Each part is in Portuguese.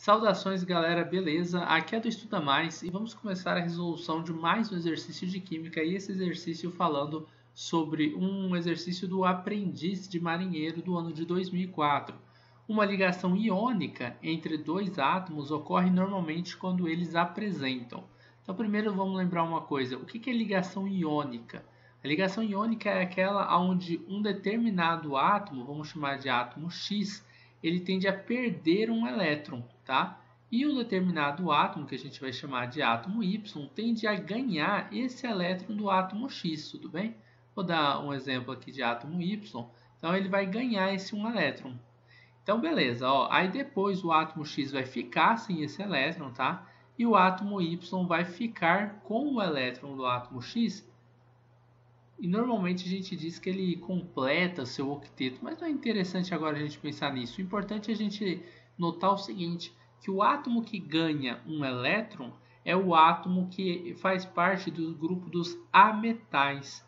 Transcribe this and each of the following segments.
Saudações, galera, beleza? Aqui é do Estuda Mais e vamos começar a resolução de mais um exercício de Química, e esse exercício falando sobre um exercício do aprendiz de marinheiro do ano de 2004. Uma ligação iônica entre dois átomos ocorre normalmente quando eles apresentam. Então, primeiro vamos lembrar uma coisa: o que é ligação iônica? A ligação iônica é aquela onde um determinado átomo, vamos chamar de átomo X, ele tende a perder um elétron, tá? E um determinado átomo, que a gente vai chamar de átomo Y, tende a ganhar esse elétron do átomo X, tudo bem? Vou dar um exemplo aqui de átomo Y. Então, ele vai ganhar esse um elétron. Então, beleza, ó. Aí depois o átomo X vai ficar sem esse elétron, tá? E o átomo Y vai ficar com o elétron do átomo X. E normalmente a gente diz que ele completa seu octeto, mas não é interessante agora a gente pensar nisso. O importante é a gente notar o seguinte, que o átomo que ganha um elétron é o átomo que faz parte do grupo dos ametais,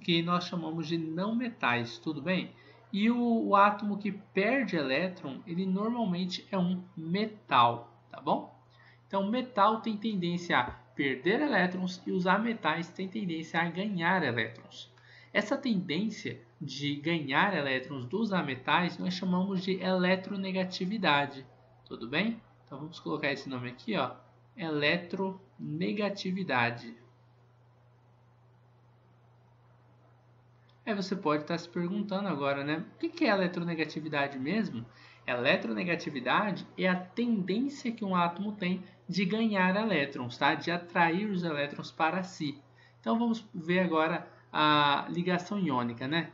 que nós chamamos de não metais, tudo bem? E o átomo que perde elétron, ele normalmente é um metal, tá bom? Então, metal tem tendência a perder elétrons e os ametais têm tendência a ganhar elétrons. Essa tendência de ganhar elétrons dos ametais nós chamamos de eletronegatividade, tudo bem? Então, vamos colocar esse nome aqui, ó, eletronegatividade. Aí você pode estar se perguntando agora, né? O que é eletronegatividade mesmo? Eletronegatividade é a tendência que um átomo tem de ganhar elétrons, tá? De atrair os elétrons para si. Então vamos ver agora a ligação iônica, né?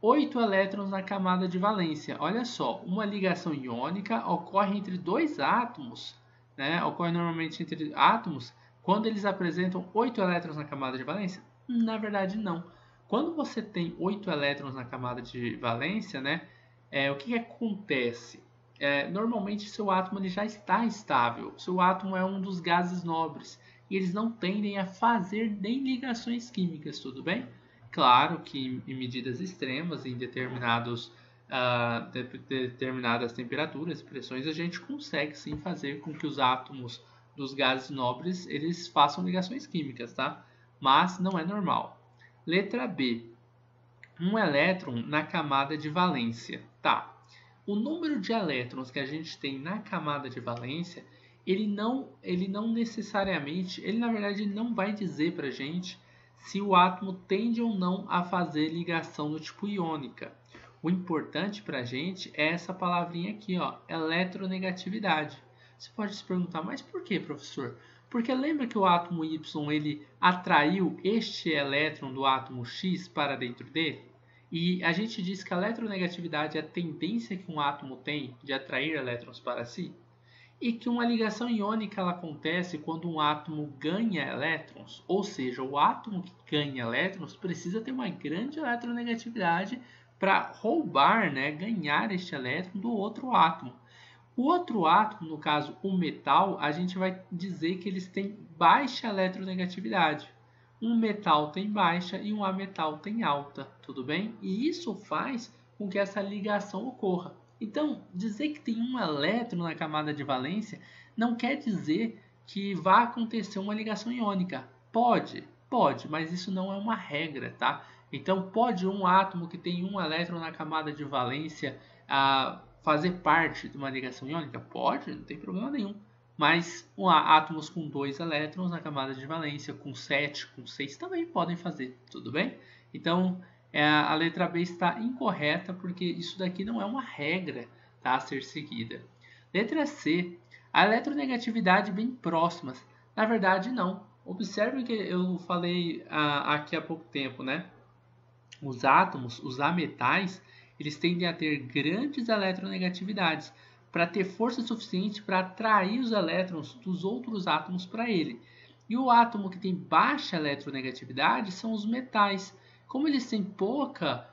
8 elétrons na camada de valência. Olha só, uma ligação iônica ocorre entre dois átomos, né? Ocorre normalmente entre átomos quando eles apresentam 8 elétrons na camada de valência? Na verdade, não. Quando você tem 8 elétrons na camada de valência, né, o que acontece? Normalmente seu átomo ele já está estável, seu átomo é um dos gases nobres e eles não tendem a fazer nem ligações químicas, tudo bem? Claro que em medidas extremas, em determinadas temperaturas e pressões, a gente consegue sim fazer com que os átomos dos gases nobres eles façam ligações químicas, tá? Mas não é normal. Letra B. Um elétron na camada de valência. Tá. O número de elétrons que a gente tem na camada de valência, ele não necessariamente, ele na verdade não vai dizer para a gente se o átomo tende ou não a fazer ligação do tipo iônica. O importante para a gente é essa palavrinha aqui, ó, eletronegatividade. Você pode se perguntar, mas por que, professor? Porque lembra que o átomo Y ele atraiu este elétron do átomo X para dentro dele? E a gente diz que a eletronegatividade é a tendência que um átomo tem de atrair elétrons para si? E que uma ligação iônica ela acontece quando um átomo ganha elétrons, ou seja, o átomo que ganha elétrons precisa ter uma grande eletronegatividade para roubar, né, ganhar este elétron do outro átomo. O outro átomo, no caso o metal, a gente vai dizer que eles têm baixa eletronegatividade. Um metal tem baixa e um ametal tem alta, tudo bem? E isso faz com que essa ligação ocorra. Então, dizer que tem um elétron na camada de valência não quer dizer que vai acontecer uma ligação iônica. Pode, mas isso não é uma regra, tá? Então, pode um átomo que tem um elétron na camada de valência fazer parte de uma ligação iônica? Pode, não tem problema nenhum. Mas átomos com 2 elétrons na camada de valência, com 7, com 6 também podem fazer, tudo bem? Então, a letra B está incorreta porque isso daqui não é uma regra, tá, a ser seguida. Letra C, a eletronegatividade bem próximas. Na verdade, não. Observe que eu falei aqui há pouco tempo, né? Os átomos, os ametais, eles tendem a ter grandes eletronegatividades para ter força suficiente para atrair os elétrons dos outros átomos para ele. E o átomo que tem baixa eletronegatividade são os metais. Como eles têm pouca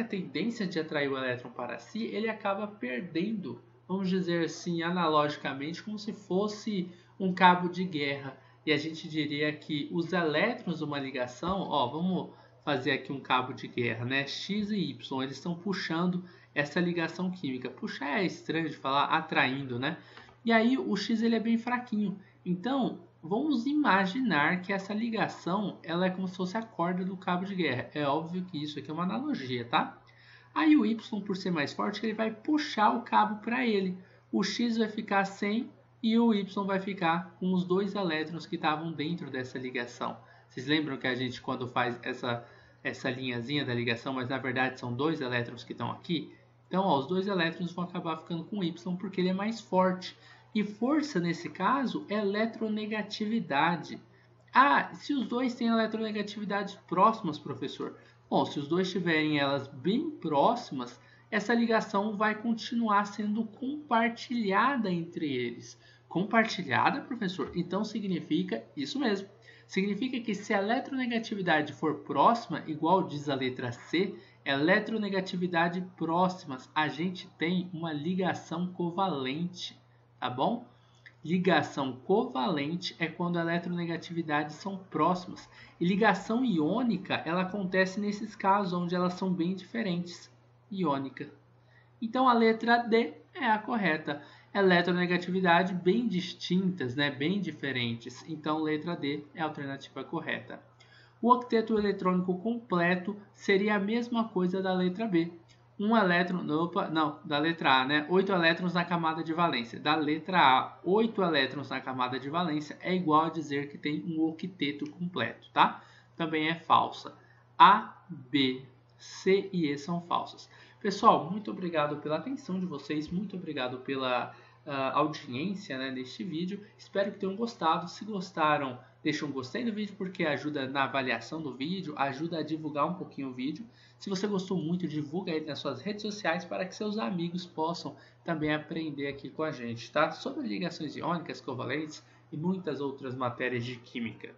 tendência de atrair o elétron para si, ele acaba perdendo, vamos dizer assim, analogicamente, como se fosse um cabo de guerra. E a gente diria que os elétrons de uma ligação, ó, vamos fazer aqui um cabo de guerra, né? X e Y, eles estão puxando essa ligação química. Puxa, é estranho de falar atraindo, né? E aí o X ele é bem fraquinho. Então, vamos imaginar que essa ligação ela é como se fosse a corda do cabo de guerra. É óbvio que isso aqui é uma analogia, tá? Aí o Y, por ser mais forte, ele vai puxar o cabo para ele. O X vai ficar sem e o Y vai ficar com os dois elétrons que estavam dentro dessa ligação. Vocês lembram que a gente, quando faz essa linhazinha da ligação, mas na verdade são dois elétrons que estão aqui? Então, ó, os dois elétrons vão acabar ficando com Y porque ele é mais forte. E força, nesse caso, é eletronegatividade. Ah, se os dois têm eletronegatividades próximas, professor? Bom, se os dois tiverem elas bem próximas, essa ligação vai continuar sendo compartilhada entre eles. Compartilhada, professor? Então significa isso mesmo. Significa que se a eletronegatividade for próxima, igual diz a letra C, eletronegatividade próximas, a gente tem uma ligação covalente, tá bom? Ligação covalente é quando as eletronegatividades são próximas. E ligação iônica, ela acontece nesses casos onde elas são bem diferentes. Iônica. Então a letra D é a correta. Eletronegatividade bem distintas, né? Bem diferentes. Então letra D é a alternativa correta. O octeto eletrônico completo seria a mesma coisa da letra B. Um elétron, da letra A, né? 8 elétrons na camada de valência. Da letra A, 8 elétrons na camada de valência é igual a dizer que tem um octeto completo, tá? Também é falsa. A, B, C e E são falsas. Pessoal, muito obrigado pela atenção de vocês, muito obrigado pela audiência, né, neste vídeo. Espero que tenham gostado. Se gostaram, deixa um gostei do vídeo porque ajuda na avaliação do vídeo, ajuda a divulgar um pouquinho o vídeo. Se você gostou muito, divulga ele nas suas redes sociais para que seus amigos possam também aprender aqui com a gente, tá? Sobre ligações iônicas, covalentes e muitas outras matérias de química.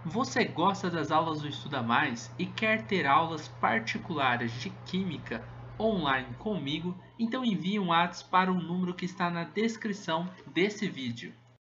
Você gosta das aulas do Estuda Mais e quer ter aulas particulares de química online comigo? Então envie um WhatsApp para o número que está na descrição desse vídeo.